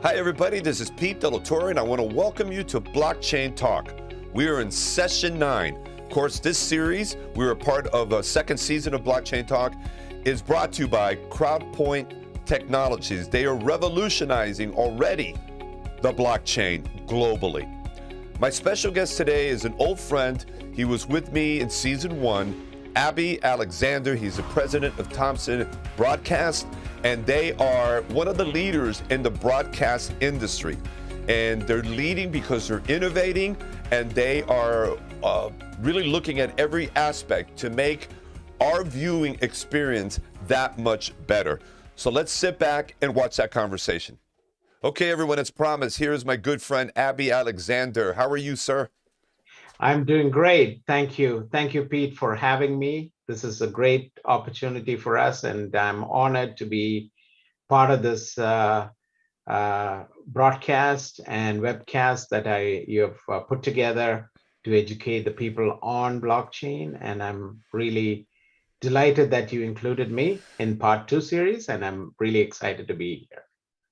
Hi, everybody. This is Pete Delatorre, and I want to welcome you to BlockChain Talk. We are in session 9. Of course, this series, we are part of a second season of BlockChain Talk, is brought to you by CrowdPoint Technologies. They are revolutionizing already the blockchain globally. My special guest today is an old friend. He was with me in season 1, Aby Alexander. He's the president of Thomson Broadcast, and they are one of the leaders in the broadcast industry. And they're leading because they're innovating, and they are really looking at every aspect to make our viewing experience that much better. So let's sit back and watch that conversation. Okay, everyone, as promised, here is my good friend, Aby Alexander. How are you, sir? I'm doing great. Thank you. Thank you, Pete, for having me. This is a great opportunity for us, and I'm honored to be part of this broadcast and webcast that you have put together to educate the people on blockchain. And I'm really delighted that you included me in part 2 series, and I'm really excited to be here.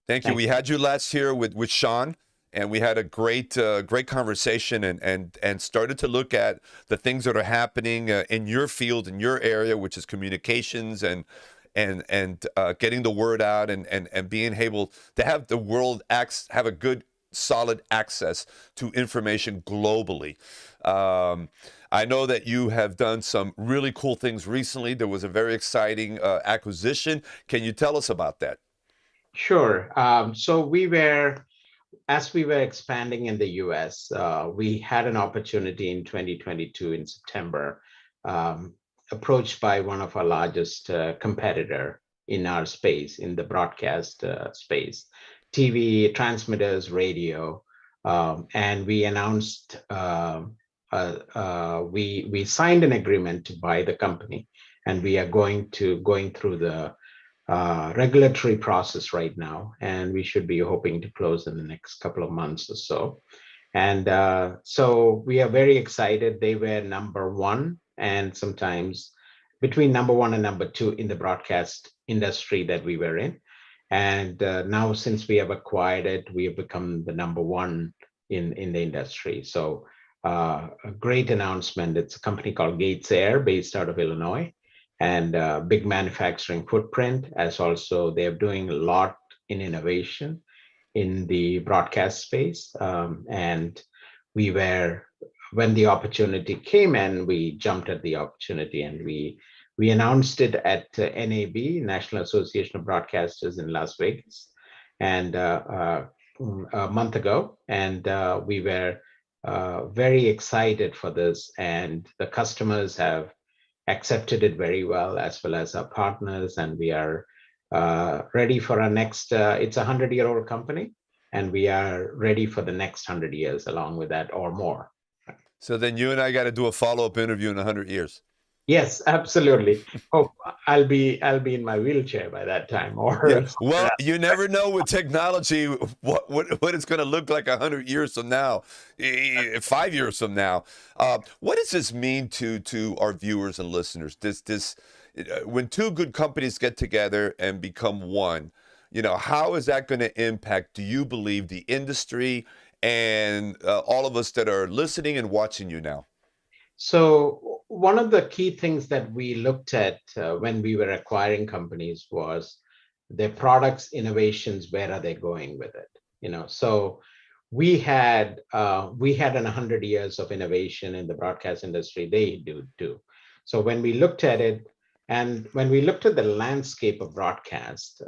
Thank you. We had you last year with Sean, and we had a great conversation and started to look at the things that are happening in your field, in your area, which is communications and getting the word out and being able to have the world have a good, solid access to information globally. I know that you have done some really cool things recently. There was a very exciting acquisition. Can you tell us about that? Sure. So as we were expanding in the US, we had an opportunity in 2022 in September, approached by one of our largest competitor in our space, in the broadcast space, TV, transmitters, radio, and we announced, we signed an agreement to buy the company, and we are going through the regulatory process right now, and we should be hoping to close in the next couple of months or so. And so we are very excited. They were number 1, and sometimes between number 1 and number 2 in the broadcast industry that we were in. And now, since we have acquired it, we have become the number 1 in the industry. So a great announcement. It's a company called Gates Air, based out of Illinois, and big manufacturing footprint, as also they're doing a lot in innovation in the broadcast space. And when the opportunity came in, we jumped at the opportunity, and we announced it at NAB, National Association of Broadcasters in Las Vegas, and a month ago. And we were very excited for this, and the customers have accepted it very well as our partners, and we are ready for our next, it's a 100-year-old company, and we are ready for the next 100 years along with that or more. So then you and I got to do a follow-up interview in 100 years. Yes, absolutely. Hope I'll be in my wheelchair by that time. Or yeah. Well, you never know with technology what it's going to look like 100 years from now, 5 years from now. What does this mean to our viewers and listeners? This when two good companies get together and become one, how is that going to impact, do you believe, the industry and all of us that are listening and watching you now? So one of the key things that we looked at when we were acquiring companies was their products, innovations, where are they going with it? So we had an 100 years of innovation in the broadcast industry. They do too. So when we looked at it, and when we looked at the landscape of broadcast,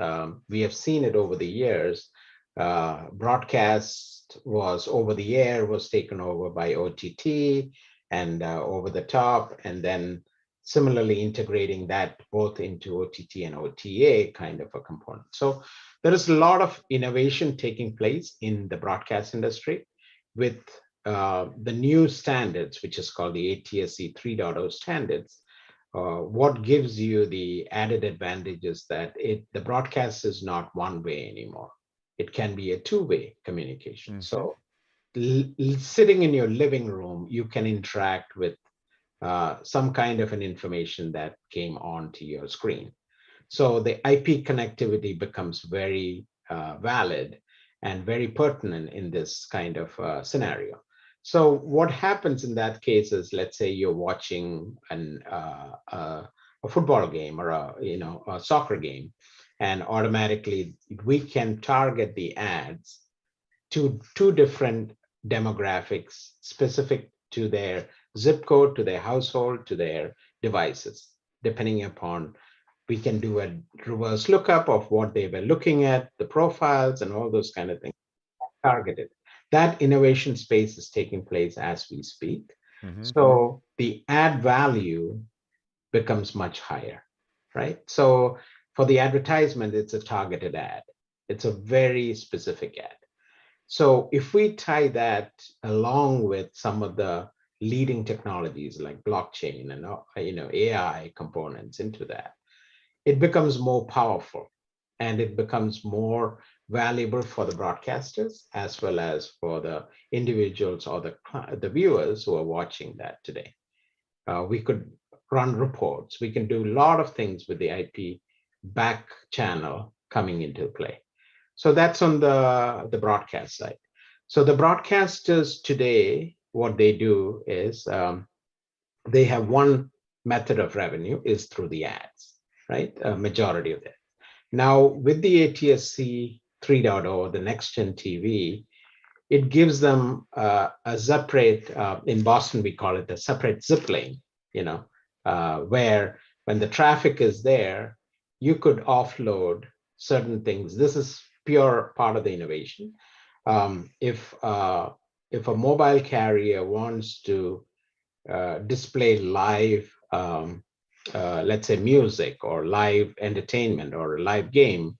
we have seen it over the years. Broadcast was over the air, was taken over by OTT and over the top, and then similarly integrating that both into OTT and OTA kind of a component. So there is a lot of innovation taking place in the broadcast industry with the new standards, which is called the ATSC 3.0 standards. What gives you the added advantage is that the broadcast is not one way anymore. It can be a two-way communication. Mm-hmm. So sitting in your living room, you can interact with some kind of an information that came onto your screen. So the IP connectivity becomes very valid. and very pertinent in this kind of scenario. So what happens in that case is, let's say you're watching a football game or a soccer game, and automatically we can target the ads to two different demographics specific to their zip code, to their household, to their devices, depending upon, we can do a reverse lookup of what they were looking at, the profiles and all those kind of things, targeted. That innovation space is taking place as we speak. So the ad value becomes much higher, right? So for the advertisement, it's a targeted ad. It's a very specific ad. So if we tie that along with some of the leading technologies like blockchain and AI components into that, it becomes more powerful, and it becomes more valuable for the broadcasters as well as for the individuals or the viewers who are watching that today. We could run reports. We can do a lot of things with the IP back channel coming into play. So that's on the broadcast side. So the broadcasters today, what they do is they have one method of revenue is through the ads, right? A majority of it. Now with the ATSC 3.0, the next gen TV, it gives them a separate, in Boston, we call it a separate zip lane, where when the traffic is there, you could offload certain things. This is pure part of the innovation. If a mobile carrier wants to display live, let's say music or live entertainment or a live game,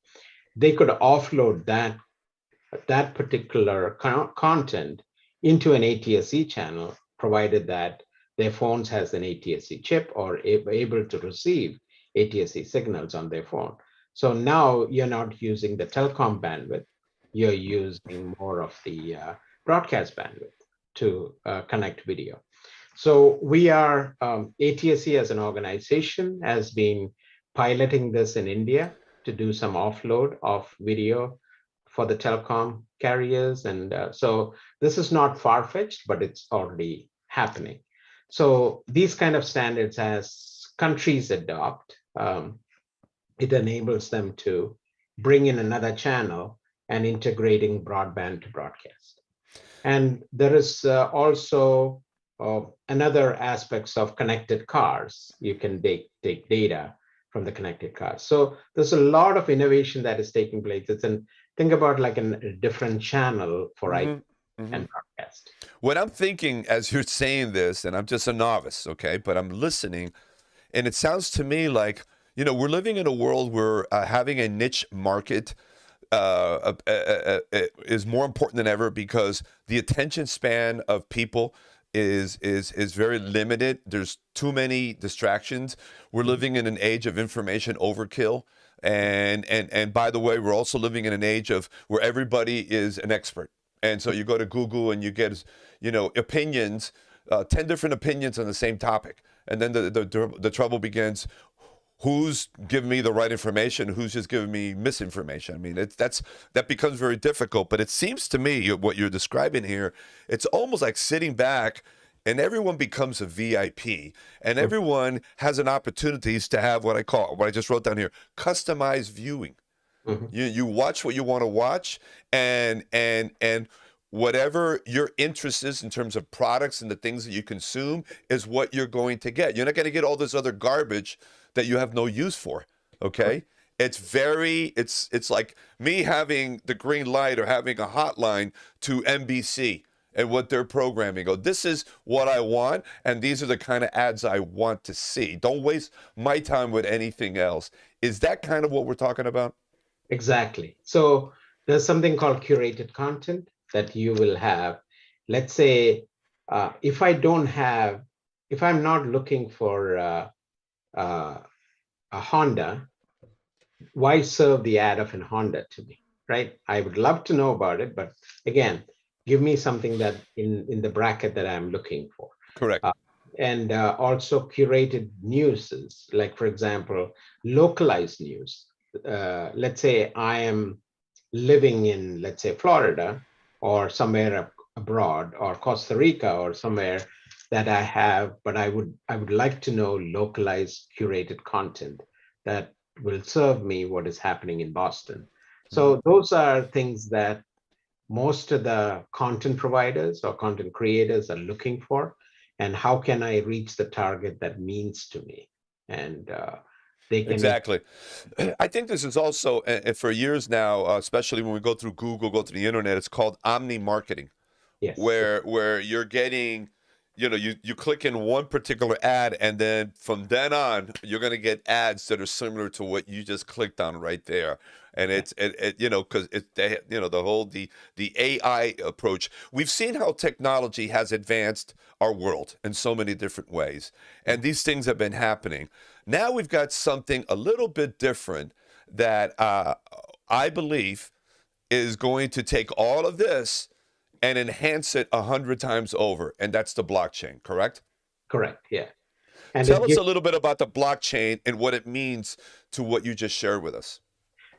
they could offload that particular content into an ATSC channel, provided that their phones has an ATSC chip or able to receive ATSC signals on their phone. So now you're not using the telecom bandwidth, you're using more of the broadcast bandwidth to connect video. So we are, ATSC as an organization has been piloting this in India to do some offload of video for the telecom carriers. And so this is not far-fetched, but it's already happening. So these kind of standards, as countries adopt, it enables them to bring in another channel and integrating broadband to broadcast. And there is also another aspects of connected cars. You can take data from the connected cars. So there's a lot of innovation that is taking place. Think about like a different channel for IP and broadcast. What I'm thinking as you're saying this, and I'm just a novice, okay, but I'm listening, and it sounds to me like, we're living in a world where having a niche market is more important than ever, because the attention span of people is very limited. There's too many distractions. We're living in an age of information overkill. And by the way, we're also living in an age of where everybody is an expert. And so you go to Google and you get, opinions, 10 different opinions on the same topic. And then the trouble begins. Who's giving me the right information? Who's just giving me misinformation? I mean, that becomes very difficult. But it seems to me what you're describing here, it's almost like sitting back and everyone becomes a VIP, and everyone has an opportunity to have what I just wrote down here, customized viewing. You watch what you want to watch, and whatever your interest is in terms of products and the things that you consume is what you're going to get. You're not going to get all this other garbage that you have no use for, okay? It's like me having the green light or having a hotline to NBC and what they're programming. This is what I want, and these are the kind of ads I want to see. Don't waste my time with anything else. Is that kind of what we're talking about? Exactly. So there's something called curated content that you will have. Let's say if I'm not looking for a Honda, why serve the ad of a Honda to me, right? I would love to know about it, but again, give me something that in the bracket that I'm looking for. Correct. And also curated news, like for example, localized news. Let's say I am living in, let's say, Florida or somewhere abroad or Costa Rica or somewhere that I have, but I would like to know localized curated content that will serve me what is happening in Boston. So those are things that most of the content providers or content creators are looking for. And how can I reach the target that means to me? And they can. Exactly. I think this is also, and for years now, especially when we go through Google, go through the internet, it's called omni marketing, Yes. where you're getting, you click in one particular ad, and then from then on, you're going to get ads that are similar to what you just clicked on right there. And because the whole the AI approach. We've seen how technology has advanced our world in so many different ways, and these things have been happening. Now we've got something a little bit different that I believe is going to take all of this and enhance it 100 times over, and that's the blockchain, correct? Correct. Yeah. And Tell it us gives. a little bit about the blockchain and what it means to what you just shared with us.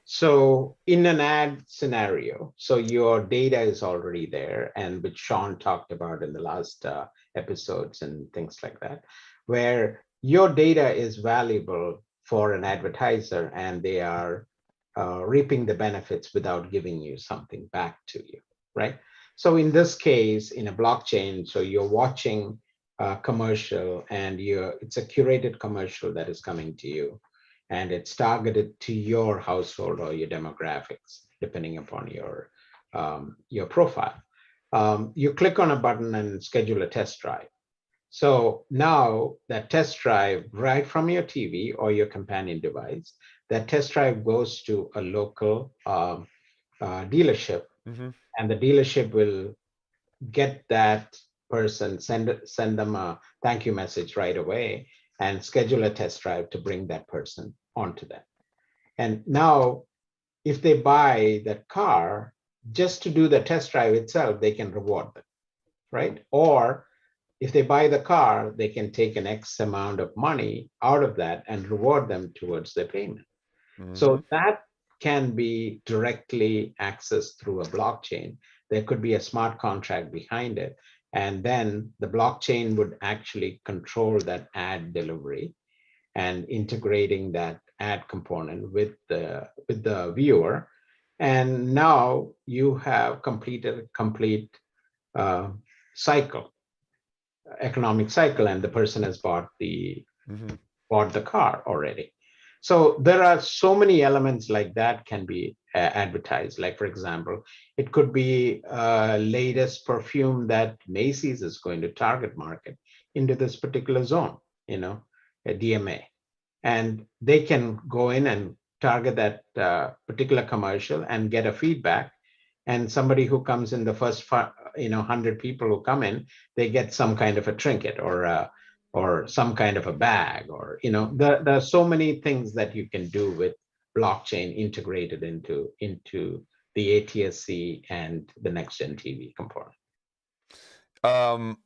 So in an ad scenario, so your data is already there, and which Sean talked about in the last episodes and things like that, where your data is valuable for an advertiser and they are reaping the benefits without giving you something back to you, right? So in this case, in a blockchain, so you're watching a commercial and it's a curated commercial that is coming to you, and it's targeted to your household or your demographics, depending upon your profile. You click on a button and schedule a test drive. So now that test drive, right from your TV or your companion device, that test drive goes to a local dealership, Mm-hmm. and the dealership will get that person, send them a thank you message right away, and schedule a test drive to bring that person onto that. And now, if they buy that car, just to do the test drive itself, they can reward them, right? Or if they buy the car, they can take an X amount of money out of that and reward them towards their payment. Mm-hmm. So that can be directly accessed through a blockchain. There could be a smart contract behind it. And then the blockchain would actually control that ad delivery and integrating that ad component with the viewer. And now you have completed a complete uh, cycle, economic cycle, and the person has Mm-hmm. bought the car already. So there are so many elements like that can be advertised. Like, for example, it could be latest perfume that Macy's is going to target market into this particular zone, a DMA. And they can go in and target that particular commercial and get a feedback. And somebody who comes in the first 100 people who come in, they get some kind of a trinket or some kind of a bag, or there are so many things that you can do with blockchain integrated into the ATSC and the next gen TV component. Um,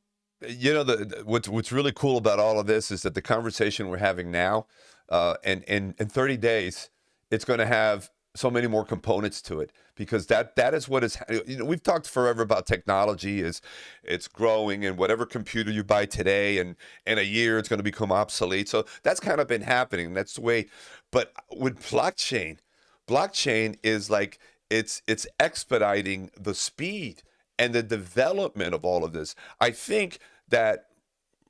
what's really cool about all of this is that the conversation we're having now, and in 30 days, it's going to have so many more components to it, because that is what is. We've talked forever about technology is it's growing, and whatever computer you buy today, and in a year it's going to become obsolete. So that's kind of been happening. That's the way. But with blockchain is like it's expediting the speed and the development of all of this. I think that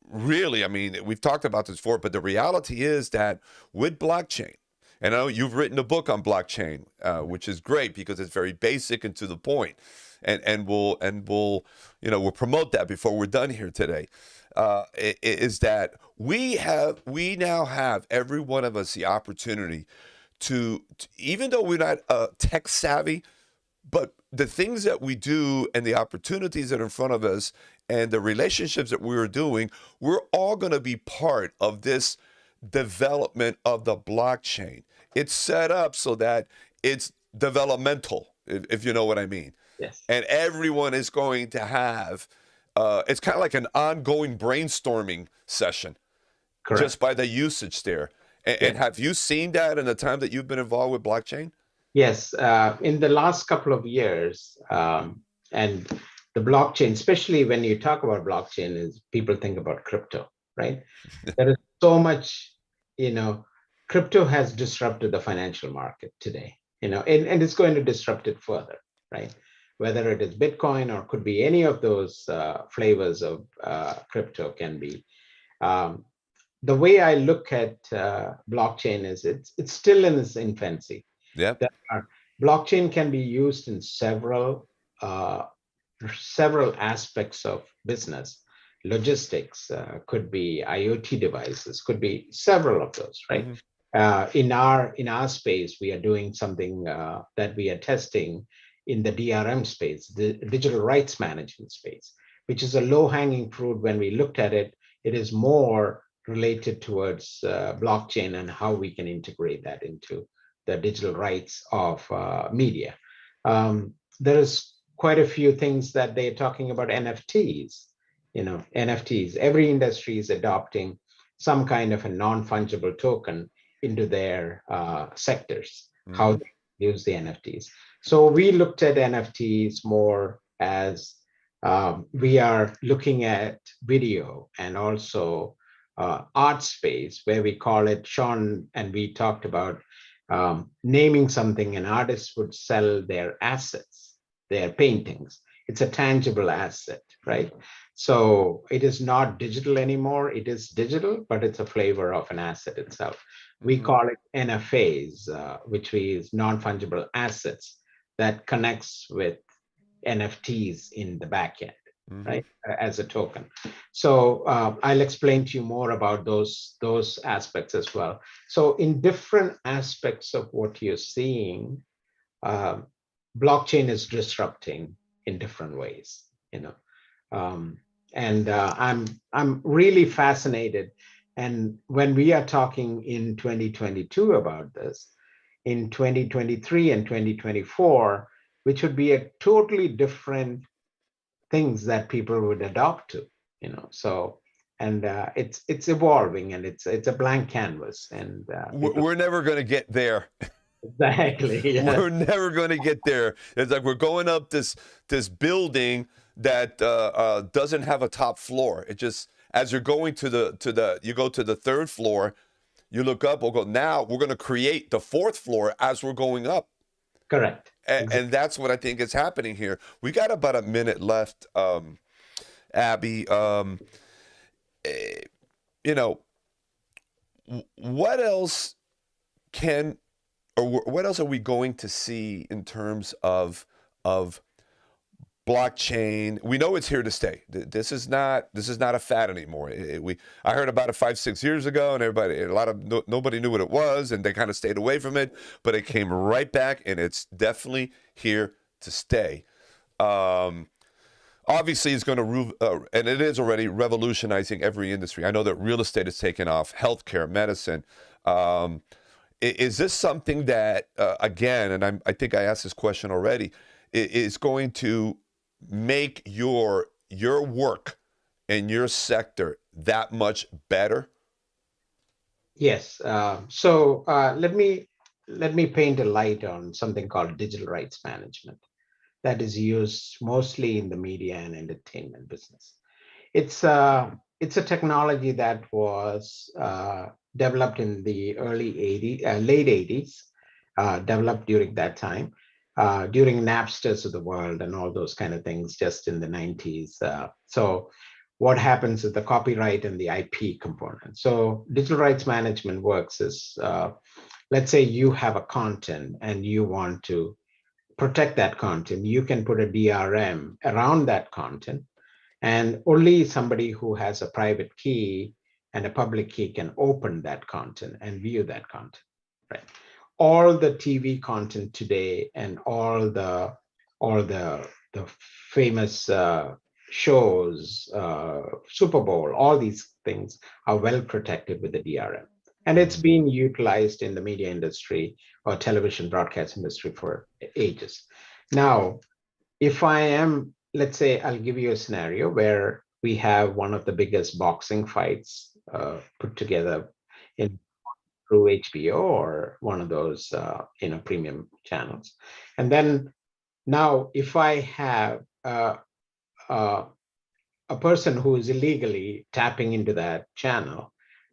really, I mean, we've talked about this before, but the reality is that with blockchain, and I know you've written a book on blockchain, which is great because it's very basic and to the point, and we'll we'll promote that before we're done here today. Is that we now have, every one of us, the opportunity to even though we're not tech savvy, but the things that we do and the opportunities that are in front of us and the relationships that we're doing, we're all going to be part of this development of the blockchain. It's set up so that it's developmental, if you know what I mean. Yes. And everyone is going to have, it's kind of like an ongoing brainstorming session Correct. just by the usage there. And Yeah. have you seen that in the time that you've been involved with blockchain? Yes, in the last couple of years, and the blockchain, especially when you talk about blockchain, is people think about crypto, right? There is so much, you know, crypto has disrupted the financial market today, and it's going to disrupt it further, right? Whether it is Bitcoin or could be any of those flavors of crypto can be. Um, the way I look at blockchain is it's still in its infancy. Yep. There are, blockchain can be used in uh, several aspects of business. Logistics could be IoT devices, could be several of those, right? Hmm. In our space, we are doing something that we are testing in the DRM space, the digital rights management space, which is a low-hanging fruit. When we looked at it, it is more related towards blockchain and how we can integrate that into the digital rights of media. There is quite a few things that they're talking about NFTs. NFTs. Every industry is adopting some kind of a non-fungible token into their sectors, how Hmm. they use the NFTs. So we looked at NFTs more as we are looking at video and also art space, where we call it, Sean and we talked about naming something. An artist would sell their assets, their paintings. It's a tangible asset, right? So it is not digital anymore. It is digital, but it's a flavor of an asset itself. We Hmm. call it NFAs, which is non-fungible assets that connects with NFTs in the backend, Hmm. right, as a token. So I'll explain to you more about those aspects as well. So in different aspects of what you're seeing, uh, blockchain is disrupting in different ways, um, and I'm really fascinated. And when we are talking in 2022 about this, in 2023 and 2024, which would be a totally different things that people would adopt to, so, and it's evolving, and it's a blank canvas, and people. We're never going to get there. Exactly. Yeah. We're never going to get there. It's like we're going up this building that doesn't have a top floor. It just, as you're going you go to the third floor, you look up. We'll go, now we're going to create the fourth floor as we're going up. Correct. And that's what I think is happening here. We got about a minute left, Aby. Eh, you know, what else can, or what else are we going to see in terms of blockchain? We know it's here to stay. This is not a fad anymore. I heard about it 5-6 years ago, and nobody knew what it was, and they kind of stayed away from it. But it came right back, and it's definitely here to stay. Um, Obviously, it's going to, and it is already revolutionizing every industry. I know that real estate is taking off, healthcare, medicine. Um, is this something that, again, and I think I asked this question already, is going to make your work and your sector that much better? Yes. So let me paint a light on something called digital rights management that is used mostly in the media and entertainment business. It's a technology that was developed in the late 80s, developed during that time, during Napsters of the world and all those kind of things, just in the 90s. So what happens is the copyright and the IP component. So digital rights management works is, let's say you have a content and you want to protect that content. You can put a DRM around that content, and only somebody who has a private key and a public key can open that content and view that content, right? All the TV content today and all the famous shows, Super Bowl, all these things are well protected with the DRM, and it's Mm-hmm. been utilized in the media industry or television broadcast industry for ages. Now, if I am, let's say, I'll give you a scenario where we have one of the biggest boxing fights put together in. through HBO or one of those premium channels. And then now, if I have a person who is illegally tapping into that channel,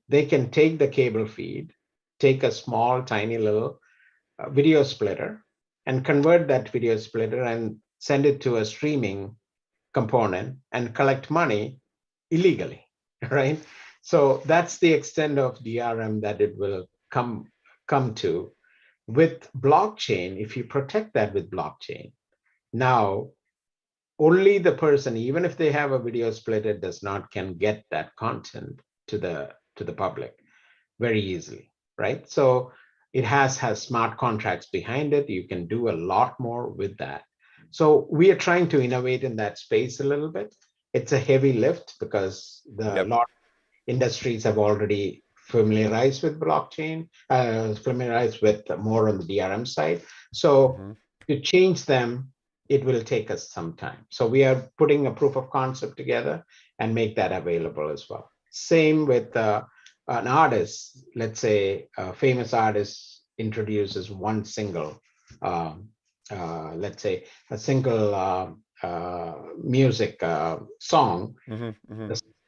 they can take the cable feed, take a small, tiny little video splitter, and convert that video splitter and send it to a streaming component and collect money illegally, right? So that's the extent of DRM that it will come to. With blockchain, if you protect that with blockchain, now only the person, even if they have a video splitter, can get that content to the public very easily, right? So it has smart contracts behind it. You can do a lot more with that. So we are trying to innovate in that space a little bit. It's a heavy lift because a lot of industries have already familiarized with blockchain, familiarized with more on the DRM side. So to change them, it will take us some time. So we are putting a proof of concept together and make that available as well. Same with an artist. Let's say a famous artist introduces one single, let's say a single music song.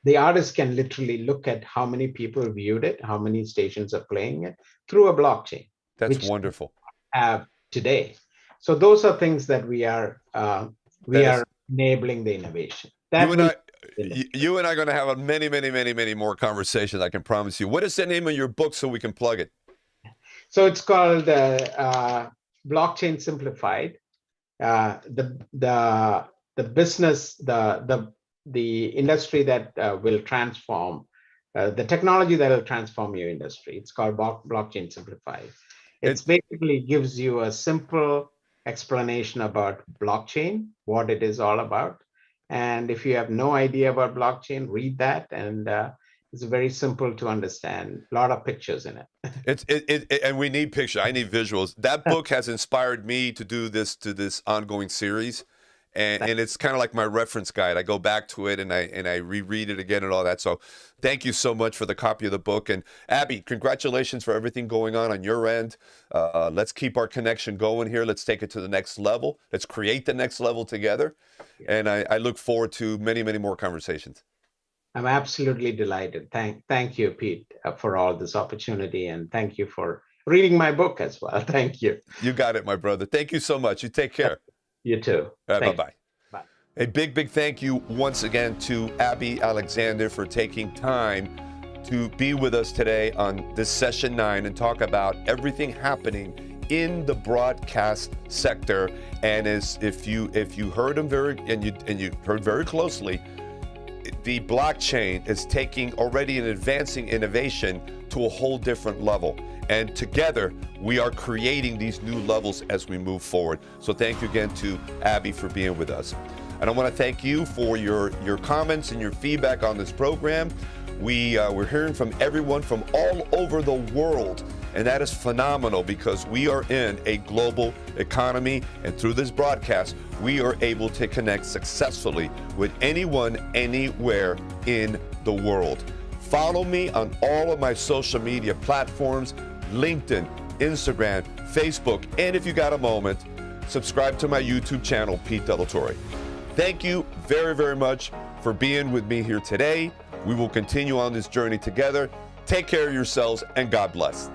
The artist can literally look at how many people viewed it, how many stations are playing it through a blockchain. That's wonderful. Have today. So those are things that we are enabling the innovation. You and I are going to have many more conversations, I can promise you. What is the name of your book so we can plug it? So it's called BlockChain Simplified. The business, the industry that will transform, the technology that will transform your industry. It's called BlockChain Simplified. It basically gives you a simple explanation about blockchain, what it is all about. And if you have no idea about blockchain, read that. And it's very simple to understand. A lot of pictures in it. And we need pictures. I need visuals. That book has inspired me to do this ongoing series. And it's kind of like my reference guide. I go back to it and I reread it again and all that. So thank you so much for the copy of the book. And Aby, congratulations for everything going on your end. Let's keep our connection going here. Let's take it to the next level. Let's create the next level together. And I look forward to many more conversations. I'm absolutely delighted. Thank you, Pete, for all this opportunity. And thank you for reading my book as well. Thank you. You got it, my brother. Thank you so much. You take care. You too. Bye-bye. Bye. A big thank you once again to Aby Alexander for taking time to be with us today on this session 9 and talk about everything happening in the broadcast sector. And if you heard him you heard very closely, the blockchain is taking already an advancing innovation to a whole different level. And together, we are creating these new levels as we move forward. So thank you again to Aby for being with us. And I want to thank you for your comments and your feedback on this program. We're hearing from everyone from all over the world, and that is phenomenal because we are in a global economy, and through this broadcast, we are able to connect successfully with anyone, anywhere in the world. Follow me on all of my social media platforms, LinkedIn, Instagram, Facebook, and if you got a moment, subscribe to my YouTube channel, Pete Delatorre. Thank you very much for being with me here today. We will continue on this journey together. Take care of yourselves, and God bless.